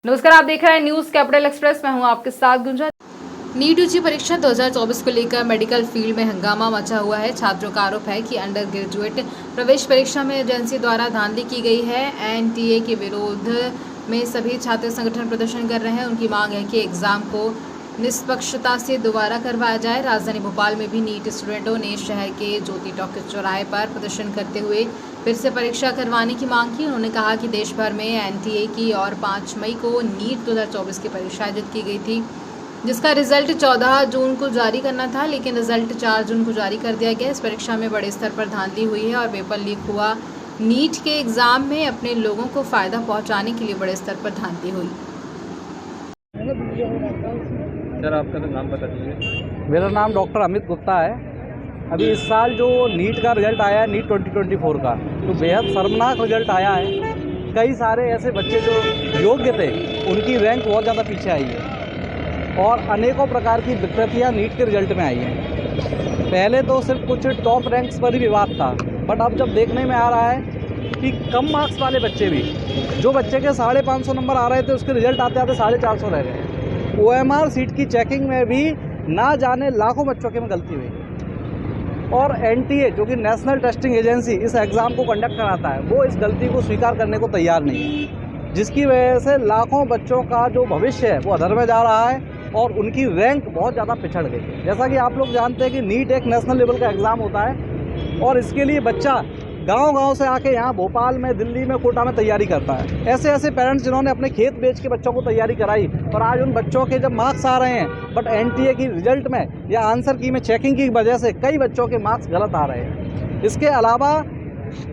नमस्कार, आप देख रहे हैं न्यूज कैपिटल एक्सप्रेस। मैं हूं आपके साथ गुंजा। नीट यूजी परीक्षा 2024 को लेकर मेडिकल फील्ड में हंगामा मचा हुआ है। छात्रों का आरोप है कि अंडर ग्रेजुएट प्रवेश परीक्षा में एजेंसी द्वारा धांधली की गई है। एनटीए के विरोध में सभी छात्र संगठन प्रदर्शन कर रहे हैं। उनकी मांग है कि एग्जाम को निष्पक्षता से दोबारा करवाया जाए। राजधानी भोपाल में भी नीट स्टूडेंटों ने शहर के ज्योति टॉकीज चौराहे पर प्रदर्शन करते हुए फिर से परीक्षा करवाने की मांग की। उन्होंने कहा कि देश भर में एनटीए की और 5 मई को नीट 2024 की परीक्षा आयोजित की गई थी, जिसका रिजल्ट 14 जून को जारी करना था, लेकिन रिजल्ट 4 जून को जारी कर दिया गया। इस परीक्षा में बड़े स्तर पर धांधली हुई है और पेपर लीक हुआ। नीट के एग्जाम में अपने लोगों को फायदा पहुंचाने के लिए बड़े स्तर पर धांधली हुई। सर, आपका नाम बता दीजिए। मेरा नाम डॉक्टर अमित गुप्ता है। अभी इस साल जो नीट का रिजल्ट आया है, नीट 2024 का, तो बेहद शर्मनाक रिजल्ट आया है। कई सारे ऐसे बच्चे जो योग्य थे, उनकी रैंक बहुत ज़्यादा पीछे आई है और अनेकों प्रकार की विकृतियाँ नीट के रिजल्ट में आई हैं। पहले तो सिर्फ कुछ टॉप रैंक्स पर ही विवाद था, बट अब जब देखने में आ रहा है कि कम मार्क्स वाले बच्चे भी, जो बच्चे के 550 नंबर आ रहे थे, उसके रिजल्ट आते आते 450 रह गए। OMR सीट की चेकिंग में भी ना जाने लाखों बच्चों के में गलती हुई और एनटीए जो कि नेशनल टेस्टिंग एजेंसी इस एग्ज़ाम को कंडक्ट कराता है, वो इस गलती को स्वीकार करने को तैयार नहीं है, जिसकी वजह से लाखों बच्चों का जो भविष्य है वो अधर में जा रहा है और उनकी रैंक बहुत ज़्यादा पिछड़ गई है। जैसा कि आप लोग जानते हैं कि नीट एक नेशनल लेवल का एग्ज़ाम होता है और इसके लिए बच्चा गांव-गांव से आके यहाँ भोपाल में, दिल्ली में, कोटा में तैयारी करता है। ऐसे ऐसे पेरेंट्स जिन्होंने अपने खेत बेच के बच्चों को तैयारी कराई और आज उन बच्चों के जब मार्क्स आ रहे हैं, बट एनटीए की रिजल्ट में या आंसर की में चेकिंग की वजह से कई बच्चों के मार्क्स गलत आ रहे हैं। इसके अलावा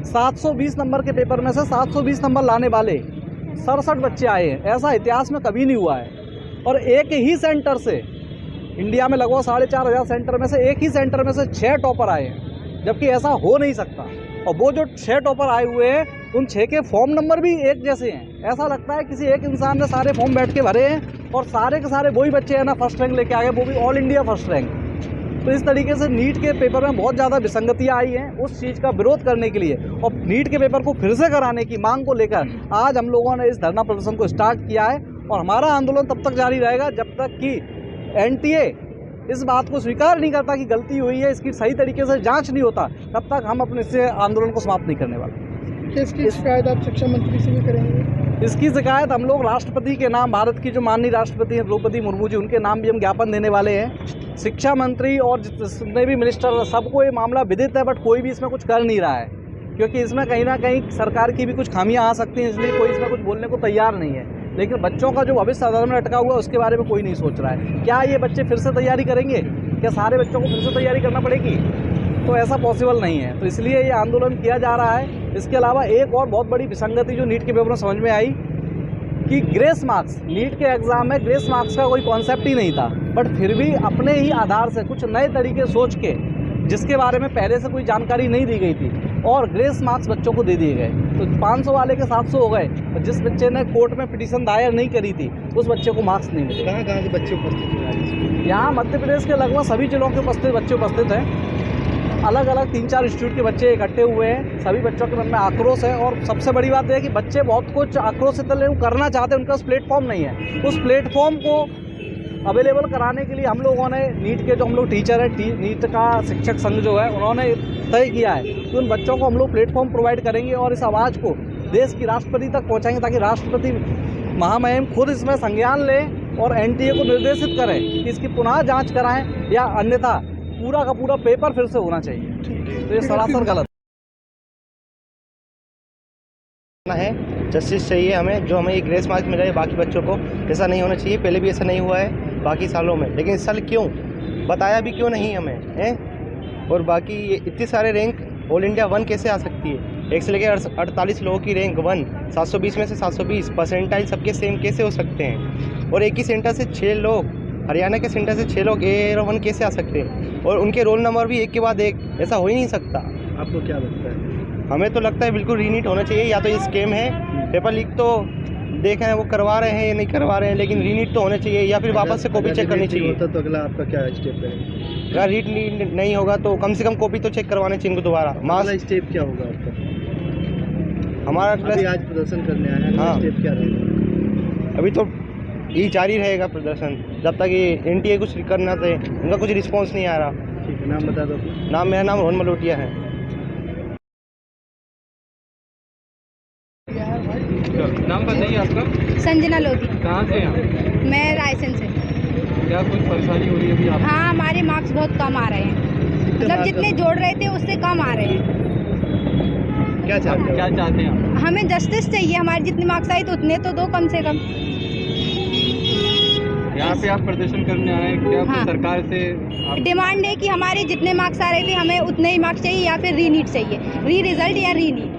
720 नंबर के पेपर में से 720 नंबर लाने वाले 67 बच्चे आए हैं। ऐसा इतिहास में कभी नहीं हुआ है और एक ही सेंटर से, इंडिया में लगभग 4500 सेंटर में से एक ही सेंटर में से 6 टॉपर आए हैं, जबकि ऐसा हो नहीं सकता। और वो जो 6 टॉपर आए हुए हैं, उन 6 के फॉर्म नंबर भी एक जैसे हैं। ऐसा लगता है किसी एक इंसान ने सारे फॉर्म बैठ के भरे हैं और सारे के सारे वही बच्चे हैं ना फर्स्ट रैंक लेके आ गए, वो भी ऑल इंडिया फर्स्ट रैंक। तो इस तरीके से नीट के पेपर में बहुत ज़्यादा विसंगतियाँ आई हैं। उस चीज़ का विरोध करने के लिए और नीट के पेपर को फिर से कराने की मांग को लेकर आज हम लोगों ने इस धरना प्रदर्शन को स्टार्ट किया है और हमारा आंदोलन तब तक जारी रहेगा जब तक कि एनटीए इस बात को स्वीकार नहीं करता कि गलती हुई है, इसकी सही तरीके से जांच नहीं होता, तब तक हम अपने इस आंदोलन को समाप्त नहीं करने वाले। इसकी शिकायत आप शिक्षा मंत्री से भी करेंगे? इसकी शिकायत हम लोग राष्ट्रपति के नाम, भारत की जो माननीय राष्ट्रपति हैं द्रौपदी मुर्मू जी, उनके नाम भी हम ज्ञापन देने वाले हैं। शिक्षा मंत्री और जितने भी मिनिस्टर, सबको ये मामला विदित है, बट कोई भी इसमें कुछ कर नहीं रहा है, क्योंकि इसमें कहीं ना कहीं सरकार की भी कुछ खामियां आ सकती हैं, इसलिए कोई इसमें कुछ बोलने को तैयार नहीं है। लेकिन बच्चों का जो भविष्य अधर में अटका हुआ है, उसके बारे में कोई नहीं सोच रहा है। क्या ये बच्चे फिर से तैयारी करेंगे? क्या सारे बच्चों को फिर से तैयारी करना पड़ेगी? तो ऐसा पॉसिबल नहीं है। तो इसलिए ये आंदोलन किया जा रहा है। इसके अलावा एक और बहुत बड़ी विसंगति जो नीट के पेपर में समझ में आई कि ग्रेस मार्क्स, नीट के एग्ज़ाम में ग्रेस मार्क्स का कोई कॉन्सेप्ट ही नहीं था, बट फिर भी अपने ही आधार से कुछ नए तरीके सोच के, जिसके बारे में पहले से कोई जानकारी नहीं दी गई थी, और ग्रेस मार्क्स बच्चों को दे दिए गए। तो 500 वाले के 700 हो गए और जिस बच्चे ने कोर्ट में पिटीशन दायर नहीं करी थी, उस बच्चे को मार्क्स नहीं मिले। कहाँ के बच्चे उपस्थित हैं? यहाँ मध्य प्रदेश के लगभग सभी जिलों के बच्चे उपस्थित हैं। अलग अलग 3-4 इंस्टीट्यूट के बच्चे इकट्ठे हुए हैं। सभी बच्चों के मन में आक्रोश है और सबसे बड़ी बात यह है कि बच्चे बहुत कुछ आक्रोशित करना चाहते हैं, उनका उस प्लेटफॉर्म नहीं है। उस प्लेटफॉर्म को अवेलेबल कराने के लिए हम लोगों ने, नीट के जो हम लोग टीचर हैं, नीट का शिक्षक संघ जो है, उन्होंने तय किया है कि उन बच्चों को हम लोग प्लेटफॉर्म प्रोवाइड करेंगे और इस आवाज़ को देश की राष्ट्रपति तक पहुंचाएंगे, ताकि राष्ट्रपति महामहिम खुद इसमें संज्ञान लें और एनटीए को निर्देशित करें कि इसकी पुनः जांच कराएं, या अन्यथा पूरा का पूरा पेपर फिर से होना चाहिए। तो ये सरासर गलत है। जस्टिस चाहिए हमें, जो हमें ये ग्रेस मार्क्स मिल रहे हैं बाकी बच्चों को, ऐसा नहीं होना चाहिए। पहले भी ऐसा नहीं हुआ है बाकी सालों में, लेकिन इस साल क्यों बताया भी क्यों नहीं हमें हैं? और बाकी ये इतने सारे रैंक ऑल इंडिया 1 कैसे आ सकती है? 1 से लेकर 48 लोगों की रैंक 1, 720 में से 720 परसेंटाइल सबके सेम कैसे हो सकते हैं? और एक ही सेंटर से 6 लोग, हरियाणा के सेंटर से 6 लोग A1 कैसे आ सकते हैं? और उनके रोल नंबर भी एक के बाद एक, ऐसा हो ही नहीं सकता। आपको क्या लगता है? हमें तो लगता है बिल्कुल रीनीट होना चाहिए, या तो ये स्कैम है, पेपर लीक तो देख रहे हैं वो करवा रहे हैं या नहीं करवा रहे हैं, लेकिन रीनीट तो होना चाहिए, या फिर वापस से कॉपी चेक करनी चाहिए। तो अगला आपका क्या स्टेप है? अगर रीट नहीं होगा तो कम से कम कॉपी तो चेक करवाने चाहिए इनको दोबारा। अगला स्टेप क्या होगा आपका? हमारा आज प्रदर्शन करने आया है, हाँ। स्टेप क्या रहेगा? अभी तो ये जारी रहेगा प्रदर्शन जब तक ये एनटीए कुछ करना दे, उनका कुछ रिस्पांस नहीं आ रहा। ठीक है, नाम बता दो अपना। नाम, मेरा नाम रोहन मलोटिया है। नाम बताइए आपका। संजना लोधी। कहाँ से हैं आप? मैं रायसेन से। क्या कुछ परेशानी हो रही है अभी आप? हाँ, हमारे मार्क्स बहुत कम आ रहे हैं, मतलब जितने जोड़ रहे थे उससे कम आ रहे हैं। क्या चाहते हो? क्या चाहते हैं आप? हमें जस्टिस चाहिए, हमारे जितने मार्क्स आए तो उतने तो दो कम से कम। यहाँ पे आप प्रदर्शन करने आए हैं, क्या हाँ। सरकार से आप डिमांड है कि हमारे जितने मार्क्स आ रहे थे हमें उतने ही मार्क्स चाहिए या फिर री नीट चाहिए, री रिजल्ट या री नीट।